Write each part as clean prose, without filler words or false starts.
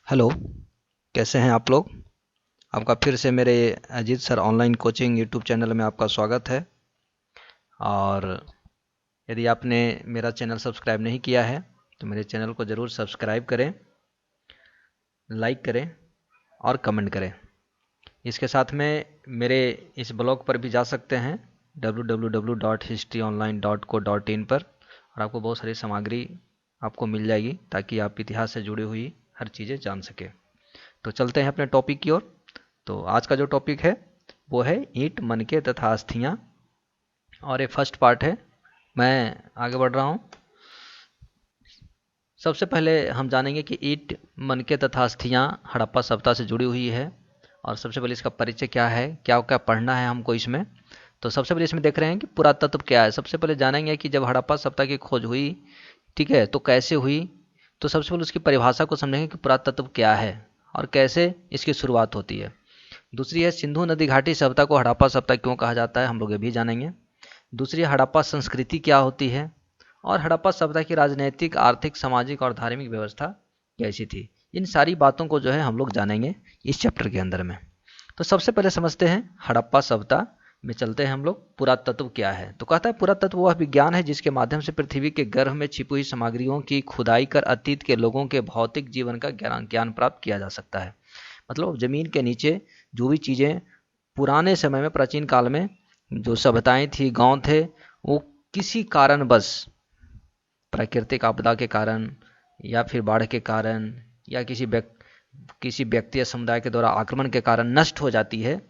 Hello. कैसे हैं आप लोग? आपका फिर से मेरे Ajit sir online coaching YouTube channel में आपका स्वागत है। और यदि आपने मेरा चैनल सब्सक्राइब नहीं किया है तो मेरे चैनल को ज़रूर सब्सक्राइब करें, लाइक करें और कमेंट करें। इसके साथ में मेरे इस ब्लॉग पर भी जा सकते हैं www.historyonline.co.in पर, और आपको बहुत सारी सामग्री आपको मिल जाएगी ताकि आप इतिहास से जुड़ी हुई हर चीज़ें जान सकें। तो चलते हैं अपने टॉपिक की ओर। तो आज का जो टॉपिक है वो है ईंट, मनके तथा अस्थियां, और ये फर्स्ट पार्ट है। मैं आगे बढ़ रहा हूँ। सबसे पहले हम जानेंगे कि ईंट, मनके तथा अस्थियां हड़प्पा सभ्यता से जुड़ी हुई है, और सबसे पहले इसका परिचय क्या है, क्या क्या पढ़ना है हमको इसमें। तो सबसे पहले इसमें देख रहे हैं कि पुरातत्व क्या है। सबसे पहले जानेंगे कि जब हड़प्पा सभ्यता की खोज हुई, ठीक है, तो कैसे हुई। तो सबसे पहले उसकी परिभाषा को समझेंगे कि पुरातत्व क्या है और कैसे इसकी शुरुआत होती है। दूसरी है सिंधु नदी घाटी सभ्यता को हड़प्पा सभ्यता क्यों कहा जाता है, हम लोग ये भी जानेंगे। दूसरी है हड़प्पा संस्कृति क्या होती है, और हड़प्पा सभ्यता की राजनीतिक, आर्थिक, सामाजिक और धार्मिक व्यवस्था कैसी थी। इन सारी बातों को जो है हम लोग जानेंगे इस चैप्टर के अंदर में। तो सबसे पहले समझते हैं हड़प्पा सभ्यता में चलते हैं हम लोग। पुरातत्व क्या है? तो कहता है पुरातत्व वह विज्ञान है जिसके माध्यम से पृथ्वी के गर्भ में छिपी हुई सामग्रियों की खुदाई कर अतीत के लोगों के भौतिक जीवन का ज्ञान प्राप्त किया जा सकता है। मतलब जमीन के नीचे जो भी चीज़ें पुराने समय में, प्राचीन काल में जो सभ्यताएं थी, गांव थे, वो किसी कारणवश, प्राकृतिक आपदा के कारण या फिर बाढ़ के कारण या किसी व्यक्ति या समुदाय के द्वारा आक्रमण के कारण नष्ट हो जाती है।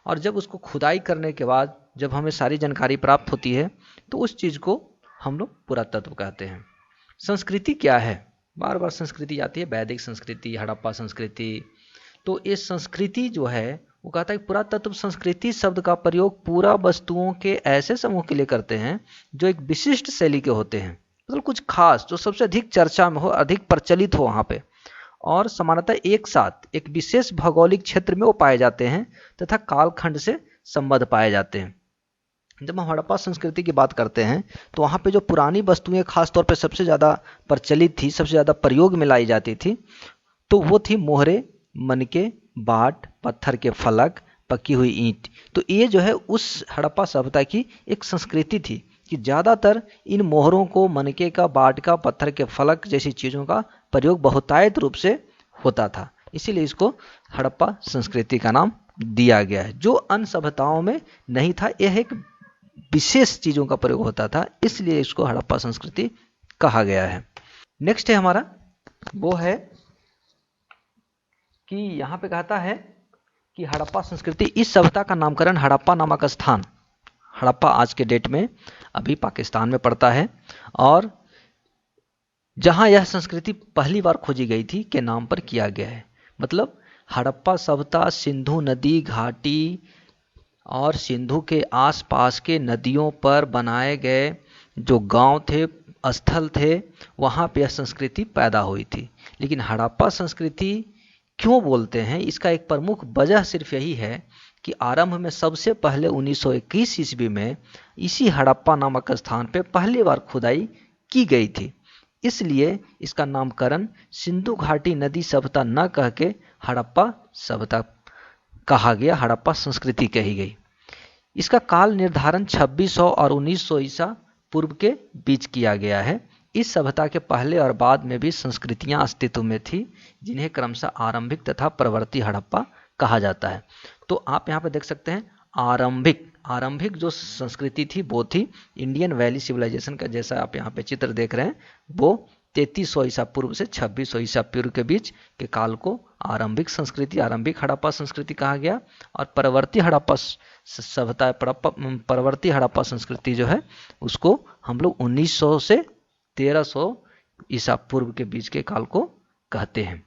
और जब उसको खुदाई करने के बाद जब हमें सारी जानकारी प्राप्त होती है तो उस चीज़ को हम लोग पुरातत्व कहते हैं। संस्कृति क्या है? बार बार संस्कृति आती है, वैदिक संस्कृति, हड़प्पा संस्कृति। तो ये संस्कृति जो है वो कहता है कि पुरातत्व संस्कृति शब्द का प्रयोग पूरा वस्तुओं के ऐसे समूह के लिए करते हैं जो एक विशिष्ट शैली के होते हैं, मतलब कुछ खास, जो सबसे अधिक चर्चा में हो, अधिक प्रचलित हो वहाँ पे, और सामान्यतः एक साथ एक विशेष भौगोलिक क्षेत्र में वो पाए जाते हैं तथा कालखंड से संबद्ध पाए जाते हैं। जब हम हड़प्पा संस्कृति की बात करते हैं तो वहाँ पे जो पुरानी वस्तुएं खासतौर पे सबसे ज़्यादा प्रचलित थी, सबसे ज़्यादा प्रयोग में लाई जाती थी, तो वो थी मोहरे, मनके, बाट, पत्थर के फलक, पकी हुई ईंट। तो ये जो है उस हड़प्पा सभ्यता की एक संस्कृति थी कि ज़्यादातर इन मोहरों को, मनके का, बाट का, पत्थर के फलक जैसी चीज़ों का प्रयोग बहुतायत रूप से होता था। इसीलिए इसको हड़प्पा संस्कृति का नाम दिया गया है, जो अन्य सभ्यताओं में नहीं था। यह एक विशेष चीज़ों का प्रयोग होता था, इसलिए इसको हड़प्पा संस्कृति कहा गया है। नेक्स्ट है हमारा, वो है कि यहाँ पे कहता है कि हड़प्पा संस्कृति, इस सभ्यता का नामकरण हड़प्पा नामक स्थान, हड़प्पा आज के डेट में अभी पाकिस्तान में पड़ता है, और जहाँ यह संस्कृति पहली बार खोजी गई थी के नाम पर किया गया है। मतलब हड़प्पा सभ्यता सिंधु नदी घाटी और सिंधु के आसपास के नदियों पर बनाए गए जो गांव थे, स्थल थे, वहाँ पे यह संस्कृति पैदा हुई थी। लेकिन हड़प्पा संस्कृति क्यों बोलते हैं, इसका एक प्रमुख वजह सिर्फ यही है कि आरंभ में सबसे पहले 1921 ईस्वी में इसी हड़प्पा नामक स्थान पे पहली बार खुदाई की गई थी। इसलिए इसका नामकरण सिंधु घाटी नदी सभ्यता न कह के हड़प्पा सभ्यता कहा गया, हड़प्पा संस्कृति कही गई। इसका काल निर्धारण 2600 और 1900 ईसा पूर्व के बीच किया गया है। इस सभ्यता के पहले और बाद में भी संस्कृतियां अस्तित्व में थी, जिन्हें क्रमशः आरंभिक तथा प्रवर्ती हड़प्पा कहा जाता है। तो आप यहाँ पे देख सकते हैं आरंभिक जो संस्कृति थी वो थी इंडियन वैली सिविलाइजेशन का, जैसा आप यहाँ पे चित्र देख रहे हैं, वो 3300 ईसा पूर्व से 2600 ईसा पूर्व के बीच के काल को आरंभिक संस्कृति, आरंभिक हड़प्पा संस्कृति कहा गया। और परवर्ती हड़प्पा सभ्यता, परवर्ती हड़प्पा संस्कृति जो है उसको हम लोग 1900 से 1300 ईसा पूर्व के बीच के काल को कहते हैं।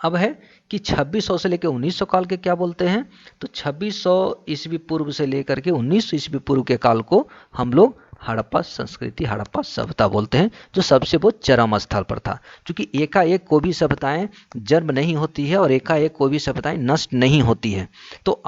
अब है कि 2600 से लेकर 1900 काल के क्या बोलते हैं, तो 2600 ईस्वी पूर्व से लेकर के 1900 ईस्वी पूर्व के काल को हम लोग हड़प्पा संस्कृति, हड़प्पा सभ्यता बोलते हैं, जो सबसे वो चरम स्थल पर था। क्योंकि एकाएक कोई भी सभ्यताएं जन्म नहीं होती है और एकाएक कोई भी सभ्यताएं नष्ट नहीं होती है। तो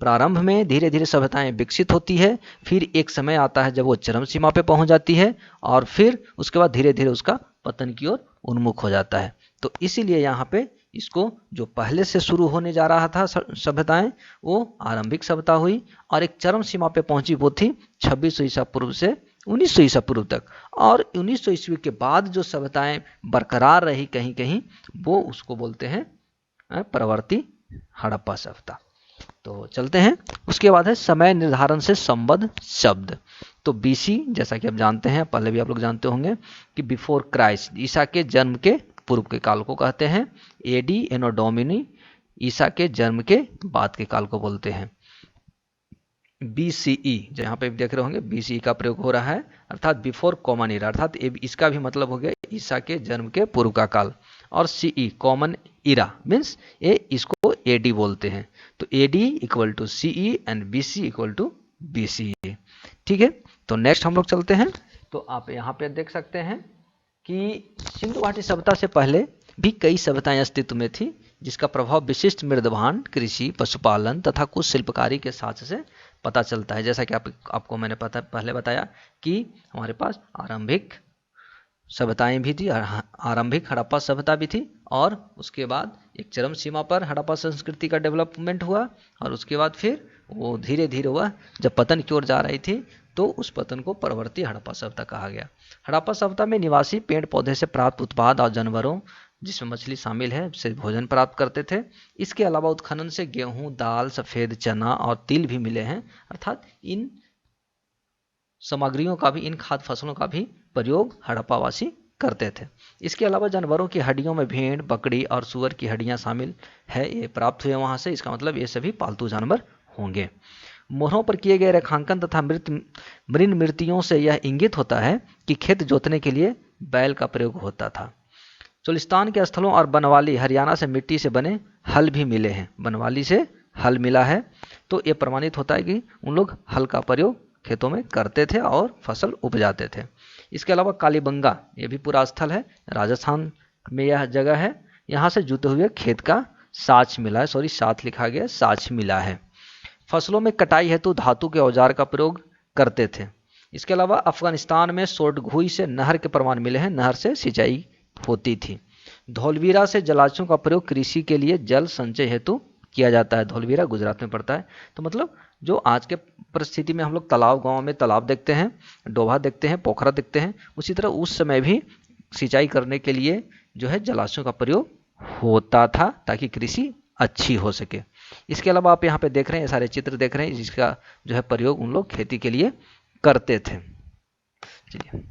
प्रारंभ में धीरे धीरे सभ्यताएं विकसित होती है, फिर एक समय आता है जब वो चरम सीमा पे पहुंच जाती है, और फिर उसके बाद धीरे धीरे उसका पतन की ओर उन्मुख हो जाता है। तो इसीलिए यहाँ पे इसको जो पहले से शुरू होने जा रहा था सभ्यताएं, वो आरंभिक सभ्यता हुई और एक चरम सीमा पे पहुंची, वो थी 2600 ईसा पूर्व से 1900 ईसा पूर्व तक। और 1900 ईस्वी के बाद जो सभ्यताएं बरकरार रही कहीं कहीं, वो उसको बोलते हैं परवर्ती हड़प्पा सभ्यता। तो चलते हैं, उसके बाद है समय निर्धारण से संबद्ध शब्द। तो बीसी, जैसा कि आप जानते हैं, पहले भी आप लोग जानते होंगे कि बिफोर क्राइस्ट, ईसा के जन्म के पूर्व के काल को कहते हैं। एडी एनो डोमिनी, ईसा के जन्म के बाद के काल को बोलते हैं। बीसीई, जहाँ पे देख रहे होंगे बीसीई का प्रयोग हो रहा है, अर्थात बिफोर कॉमन ईरा, अर्थात इसका भी मतलब हो गया ईसा के जन्म के पूर्व का काल। और सीई कॉमन ईरा मीन्स ये इसको एडी बोलते हैं। तो AD equal to CE and BC equal to BCE. ठीक है, तो नेक्स्ट हम लोग चलते हैं। तो आप यहाँ पे देख सकते हैं कि सिंधु घाटी सभ्यता से पहले भी कई सभ्यताएं अस्तित्व में थी, जिसका प्रभाव विशिष्ट मृदभांड, कृषि, पशुपालन तथा कुछ शिल्पकारी के साथ से पता चलता है। जैसा कि आपको मैंने पहले बताया कि हमारे पास आरंभिक सभ्यताएं भी थी, आरंभिक हड़प्पा सभ्यता भी थी, और उसके बाद एक चरम सीमा पर हड़प्पा संस्कृति का डेवलपमेंट हुआ, और उसके बाद फिर वो धीरे धीरे हुआ, जब पतन की ओर जा रही थी तो उस पतन को परवर्ती हड़प्पा सभ्यता कहा गया। हड़प्पा सभ्यता में निवासी पेड़ पौधे से प्राप्त उत्पाद और जानवरों, जिसमें मछली शामिल है, से भोजन प्राप्त करते थे। इसके अलावा उत्खनन से गेहूं, दाल, सफेद चना और तिल भी मिले हैं, अर्थात इन सामग्रियों का भी, इन खाद्य फसलों का भी प्रयोग हड़प्पावासी करते थे। इसके अलावा जानवरों की हड्डियों में भेड़, बकरी और सूअर की हड्डियां शामिल है, ये प्राप्त हुए वहां से। इसका मतलब ये सभी पालतू जानवर होंगे। मोहरों पर किए गए रेखांकन तथा मृन मृतियों से यह इंगित होता है कि खेत जोतने के लिए बैल का प्रयोग होता था। चोलिस्तान के स्थलों और बनवाली, हरियाणा से मिट्टी से बने हल भी मिले हैं। बनवाली से हल मिला है, तो ये प्रमाणित होता है कि उन लोग हल का प्रयोग खेतों में करते थे और फसल उपजाते थे। इसके अलावा कालीबंगा, ये भी पूरा स्थल है, राजस्थान में यह जगह है। यहाँ से जुते हुए खेत का साच मिला है, साथ लिखा गया, साच मिला है। फसलों में कटाई हेतु धातु के औजार का प्रयोग करते थे। इसके अलावा अफगानिस्तान में सोटघुई से नहर के प्रमाण मिले हैं, नहर से सिंचाई होती थी। धौलवीरा से जलाशयों का प्रयोग कृषि के लिए जल संचय हेतु किया जाता है। धौलवीरा गुजरात में पड़ता है। तो मतलब जो आज के परिस्थिति में हम लोग तालाब, गांव में तालाब देखते हैं, डोभा देखते हैं, पोखरा देखते हैं, उसी तरह उस समय भी सिंचाई करने के लिए जो है जलाशयों का प्रयोग होता था, ताकि कृषि अच्छी हो सके। इसके अलावा आप यहाँ पे देख रहे हैं, सारे चित्र देख रहे हैं, जिसका जो है प्रयोग उन लोग खेती के लिए करते थे। चलिए,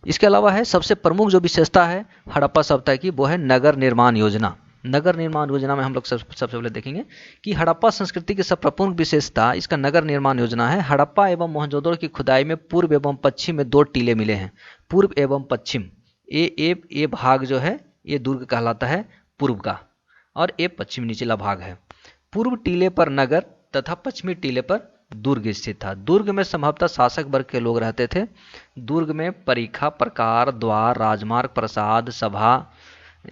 इसके अलावा है सबसे प्रमुख जो विशेषता है हड़प्पा सभ्यता की, वो है नगर निर्माण योजना। नगर निर्माण योजना में हम लोग सबसे पहले देखेंगे कि हड़प्पा संस्कृति की सब प्रमुख विशेषता इसका नगर निर्माण योजना है। हड़प्पा एवं मोहनजोदड़ो की खुदाई में पूर्व एवं पश्चिम में 2 टीले मिले हैं। पूर्व एवं पश्चिम, ये भाग जो है ये दुर्ग कहलाता है पूर्व का, और ये पश्चिम निचला भाग है। पूर्व टीले पर नगर तथा पश्चिमी टीले पर दुर्ग स्थित था। दुर्ग में संभवतः शासक वर्ग के लोग रहते थे। दुर्ग में परीखा, प्रकार, द्वार, राजमार्ग, प्रसाद, सभा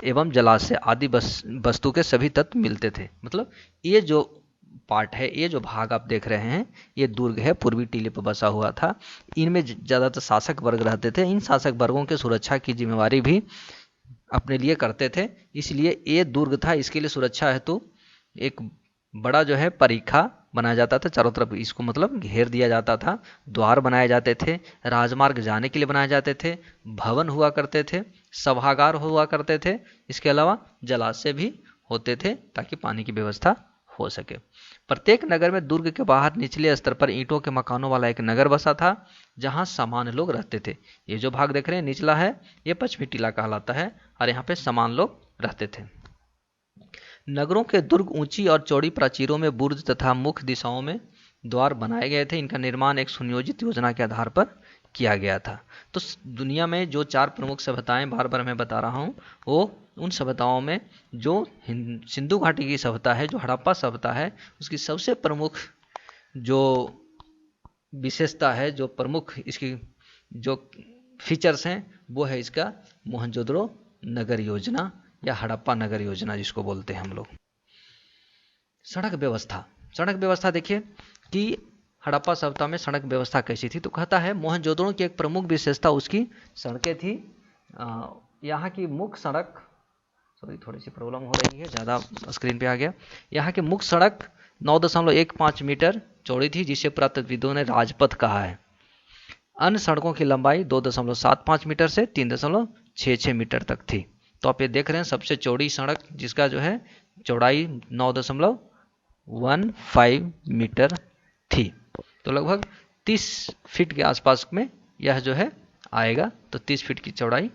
एवं जलाशय आदि वस्तु के सभी तत्व मिलते थे। मतलब ये जो पार्ट है, ये जो भाग आप देख रहे हैं, ये दुर्ग है, पूर्वी टीले पर बसा हुआ था। इनमें ज़्यादातर शासक वर्ग रहते थे। इन शासक वर्गों के सुरक्षा की जिम्मेवारी भी अपने लिए करते थे, इसलिए ये दुर्ग था। इसके लिए सुरक्षा हेतु एक बड़ा जो है परीखा बनाया जाता था, चारों तरफ इसको मतलब घेर दिया जाता था। द्वार बनाए जाते थे, राजमार्ग जाने के लिए बनाए जाते थे, भवन हुआ करते थे, सभागार हुआ करते थे। इसके अलावा जलाशय भी होते थे, ताकि पानी की व्यवस्था हो सके। प्रत्येक नगर में दुर्ग के बाहर निचले स्तर पर ईंटों के मकानों वाला एक नगर बसा था, जहां सामान्य लोग रहते थे। ये जो भाग देख रहे हैं निचला है, ये पश्चिमी टीला कहलाता है, और यहाँ पे सामान्य लोग रहते थे। नगरों के दुर्ग ऊंची और चौड़ी प्राचीरों में बुर्ज तथा मुख्य दिशाओं में द्वार बनाए गए थे। इनका निर्माण एक सुनियोजित योजना के आधार पर किया गया था। तो दुनिया में जो 4 प्रमुख सभ्यताएं बार बार मैं बता रहा हूँ, वो उन सभ्यताओं में जो सिंधु घाटी की सभ्यता है, जो हड़प्पा सभ्यता है, उसकी सबसे प्रमुख जो विशेषता है, जो प्रमुख इसकी जो फीचर्स हैं, वो है इसका मोहनजोदड़ो नगर योजना या हड़प्पा नगर योजना जिसको बोलते हैं हम लोग। सड़क व्यवस्था देखिए कि हड़प्पा सभ्यता में सड़क व्यवस्था कैसी थी। तो कहता है मोहनजोदड़ो की एक प्रमुख विशेषता उसकी सड़कें थी। यहाँ की मुख्य सॉरी थोड़ी सी प्रॉब्लम हो रही है, ज़्यादा स्क्रीन पे आ गया। यहाँ की मुख्य सड़क 9.15 मीटर चौड़ी थी, जिसे पुरातत्वविदों ने राजपथ कहा है। अन्य सड़कों की लंबाई 2.75 मीटर से 3.66 मीटर तक थी। तो आप ये देख रहे हैं सबसे चौड़ी सड़क जिसका जो है चौड़ाई 9.15 मीटर थी। तो लगभग 30 फीट के आसपास में यह जो है आएगा। तो 30 फीट की चौड़ाई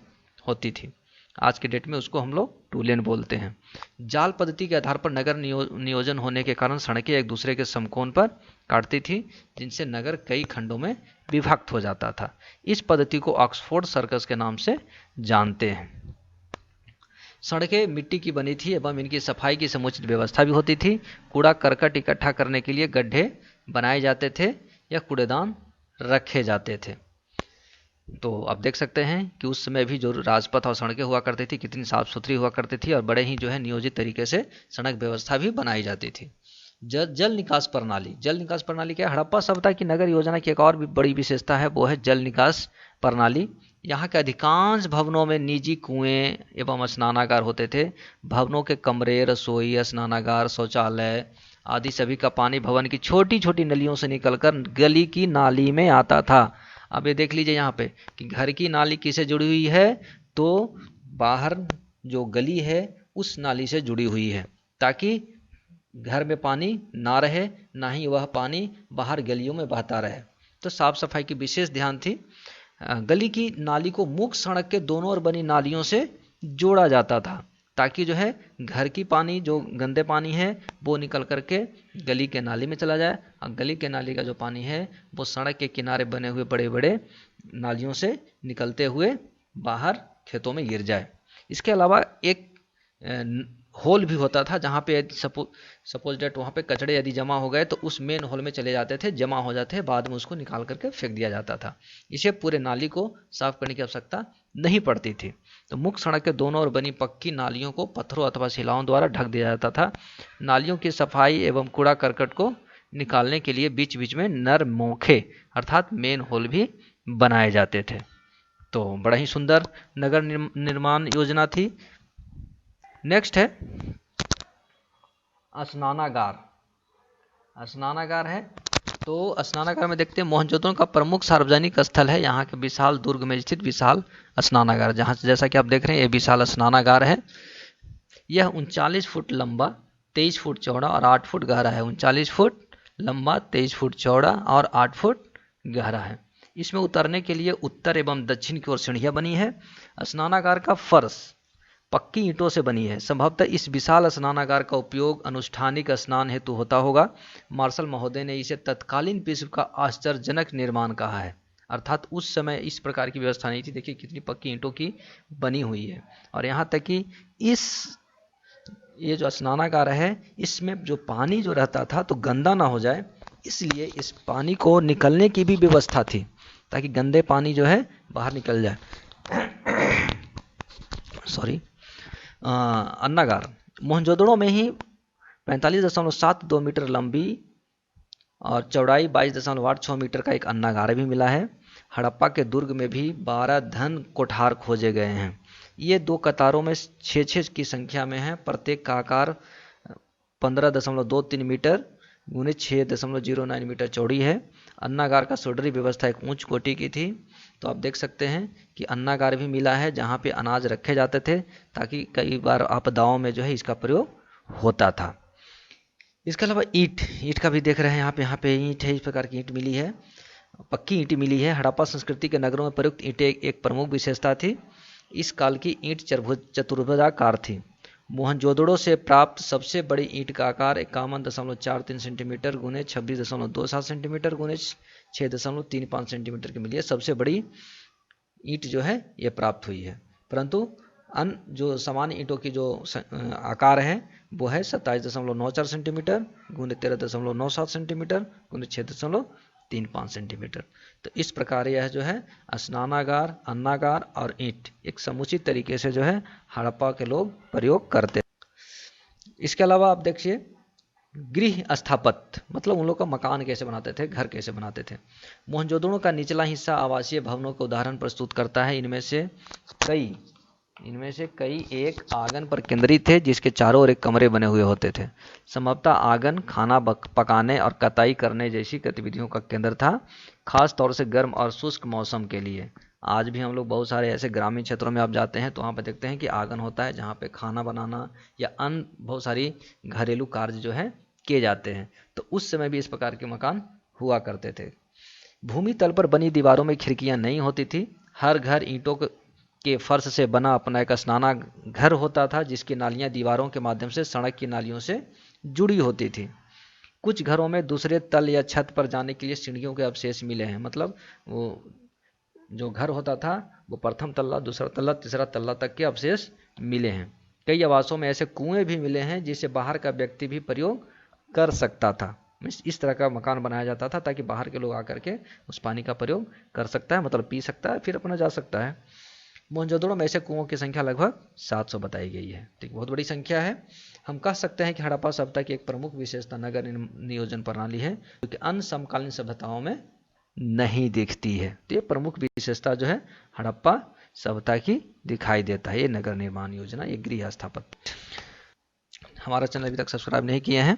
होती थी। आज के डेट में उसको हम लोग टू लेन बोलते हैं। जाल पद्धति के आधार पर नगर नियोजन होने के कारण सड़कें एक दूसरे के समकोण पर काटती थी, जिनसे नगर कई खंडों में विभक्त हो जाता था। इस पद्धति को ऑक्सफोर्ड सर्कस के नाम से जानते हैं। सड़कें मिट्टी की बनी थी एवं इनकी सफाई की समुचित व्यवस्था भी होती थी। कूड़ा करकट इकट्ठा करने के लिए गड्ढे बनाए जाते थे या कूड़ेदान रखे जाते थे। तो आप देख सकते हैं कि उस समय भी जो राजपथ और सड़कें हुआ करती थी कितनी साफ सुथरी हुआ करती थी और बड़े ही जो है नियोजित तरीके से सड़क व्यवस्था भी बनाई जाती थी। जल निकास प्रणाली। जल निकास प्रणाली क्या है? हड़प्पा सभ्यता की नगर योजना की एक और भी बड़ी विशेषता है, वो है जल निकास प्रणाली। यहाँ के अधिकांश भवनों में निजी कुएं एवं स्नानागार होते थे। भवनों के कमरे, रसोई, स्नानागार, शौचालय आदि सभी का पानी भवन की छोटी छोटी नलियों से निकलकर गली की नाली में आता था। अब ये देख लीजिए यहाँ पे कि घर की नाली किससे जुड़ी हुई है, तो बाहर जो गली है उस नाली से जुड़ी हुई है, ताकि घर में पानी ना रहे, ना ही वह पानी बाहर गलियों में बहता रहे। तो साफ सफाई की विशेष ध्यान थी। गली की नाली को मुख्य सड़क के दोनों ओर बनी नालियों से जोड़ा जाता था, ताकि जो है घर की पानी जो गंदे पानी है वो निकल करके गली के नाली में चला जाए और गली के नाली का जो पानी है वो सड़क के किनारे बने हुए बड़े बड़े नालियों से निकलते हुए बाहर खेतों में गिर जाए। इसके अलावा एक होल भी होता था, जहाँ पे सपोज डेट वहाँ पे कचड़े यदि जमा हो गए तो उस मेन होल में चले जाते थे, जमा हो जाते हैं, बाद में उसको निकाल करके फेंक दिया जाता था। इसे पूरे नाली को साफ करने की आवश्यकता नहीं पड़ती थी। तो मुख्य सड़क के दोनों ओर बनी पक्की नालियों को पत्थरों अथवा शिलाओं द्वारा ढक दिया जाता था। नालियों की सफाई एवं कूड़ा करकट को निकालने के लिए बीच बीच में नर मोखे अर्थात मेन होल भी बनाए जाते थे। तो बड़ा ही सुंदर नगर निर्माण योजना थी। नेक्स्ट है स्नानागार। स्नानागार है तो स्नानागार में देखते हैं मोहनजोदड़ो का प्रमुख सार्वजनिक स्थल है यहाँ के विशाल दुर्ग में स्थित विशाल स्नानागार, जहाँ जैसा कि आप देख रहे हैं ये विशाल स्नानागार है। यह 39 फुट लंबा, 23 फुट चौड़ा और 8 फुट गहरा है। 39 फुट लंबा, 23 फुट चौड़ा और 8 फुट गहरा है। इसमें उतरने के लिए उत्तर एवं दक्षिण की ओर सीढ़ियां बनी है। स्नानागार का फर्श पक्की ईंटों से बनी है। संभवतः इस विशाल स्नानागार का उपयोग अनुष्ठानिक स्नान हेतु होता होगा। मार्शल महोदय ने इसे तत्कालीन विश्व का आश्चर्यजनक निर्माण कहा है। अर्थात उस समय इस प्रकार की व्यवस्था नहीं थी। देखिए कितनी पक्की ईंटों की बनी हुई है। और यहाँ तक कि ये जो स्नानागार है इसमें जो पानी जो रहता था तो गंदा ना हो जाए, इसलिए इस पानी को निकलने की भी व्यवस्था थी, ताकि गंदे पानी जो है बाहर निकल जाए। सॉरी। अन्नागार मोहनजोदड़ो में ही 45.72 मीटर लंबी और चौड़ाई 22.86 मीटर का एक अन्नागार भी मिला है। हड़प्पा के दुर्ग में भी 12 धन कोठार खोजे गए हैं। ये 2 कतारों में 6-6 की संख्या में है। प्रत्येक का आकार 15.23 मीटर गुने 6.09 मीटर चौड़ी है। अन्नागार का सोडरी व्यवस्था एक उच्च कोटि की थी। तो आप देख सकते हैं कि अन्नागार भी मिला है जहाँ पे अनाज रखे जाते थे, ताकि कई बार आपदाओं में जो है इसका प्रयोग होता था। इसके अलावा ईंट का भी देख रहे हैं यहाँ पे ईंट है, इस प्रकार की ईंट मिली है, पक्की ईंट मिली है। हड़प्पा संस्कृति के नगरों में प्रयुक्त ईंटें एक प्रमुख विशेषता थी। इस काल की ईंट चतुर्भुजाकार थी। मोहनजोदड़ो से प्राप्त सबसे बड़ी ईंट का आकार 51.43 सेंटीमीटर गुने 26.27 सेंटीमीटर गुने 6.35 सेंटीमीटर की मिली है। सबसे बड़ी ईंट जो है ये प्राप्त हुई है। परंतु अन्य जो सामान्य ईंटों की जो आकार है वो है 27.94 सेंटीमीटर गुने 13.97 सेंटीमीटर गुने 6.35 सेंटीमीटर। तो इस प्रकार यह जो है स्नानागार, अन्नागार और ईंट एक समुचित तरीके से जो है हड़प्पा के लोग प्रयोग करते। इसके अलावा आप देखिए गृह स्थापत्य, मतलब उन लोग का मकान कैसे बनाते थे, घर कैसे बनाते थे। मोहनजोदड़ो का निचला हिस्सा आवासीय भवनों का उदाहरण प्रस्तुत करता है। इनमें से कई इनमें से कई एक आंगन पर केंद्रित थे जिसके चारों ओर एक कमरे बने हुए होते थे। संभवतः आंगन खाना पकाने और कताई करने जैसी गतिविधियों का केंद्र था, खास तौर से गर्म और शुष्क मौसम के लिए। आज भी हम लोग बहुत सारे ऐसे ग्रामीण क्षेत्रों में आप जाते हैं तो वहाँ पे देखते हैं कि आंगन होता है जहाँ पे खाना बनाना या अन्य बहुत सारी घरेलू कार्य जो है किए जाते हैं। तो उस समय भी इस प्रकार के मकान हुआ करते थे। भूमि तल पर बनी दीवारों में खिड़कियां नहीं होती थी। हर घर ईंटों के फर्श से बना अपना एक स्नाना घर होता था जिसकी नालियां दीवारों के माध्यम से सड़क की नालियों से जुड़ी होती थी। कुछ घरों में दूसरे तल या छत पर जाने के लिए सीढ़ियों के अवशेष मिले हैं। मतलब वो जो घर होता था वो प्रथम तल्ला, दूसरा तल्ला, तीसरा तल्ला तक के अवशेष मिले हैं। कई आवासों में ऐसे कुएं भी मिले हैं जिसे बाहर का व्यक्ति भी प्रयोग कर सकता था। इस तरह का मकान बनाया जाता था ताकि बाहर के लोग आकर के उस पानी का प्रयोग कर सकता है, मतलब पी सकता है, फिर अपना जा सकता है। मोहनजोदड़ो में ऐसे कुओं की संख्या लगभग 700 बताई गई है। ठीक, बहुत बड़ी संख्या है। हम कह सकते हैं कि हड़प्पा सभ्यता की एक प्रमुख विशेषता नगर नियोजन प्रणाली है, क्योंकि अन्य समकालीन सभ्यताओं में नहीं दिखती है। तो ये प्रमुख विशेषता जो है हड़प्पा सभ्यता की दिखाई देता है, ये नगर निर्माण योजना, ये गृह स्थापत्य। हमारा चैनल अभी तक सब्सक्राइब नहीं किए हैं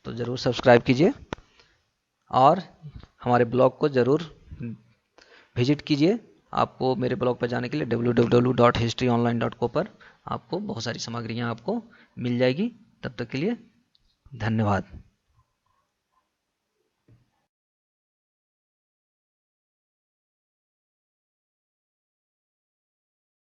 तो ज़रूर सब्सक्राइब कीजिए और हमारे ब्लॉग को ज़रूर विजिट कीजिए। आपको मेरे ब्लॉग पर जाने के लिए www.historyonline.co पर आपको बहुत सारी सामग्रियाँ आपको मिल जाएगी। तब तक के लिए धन्यवाद।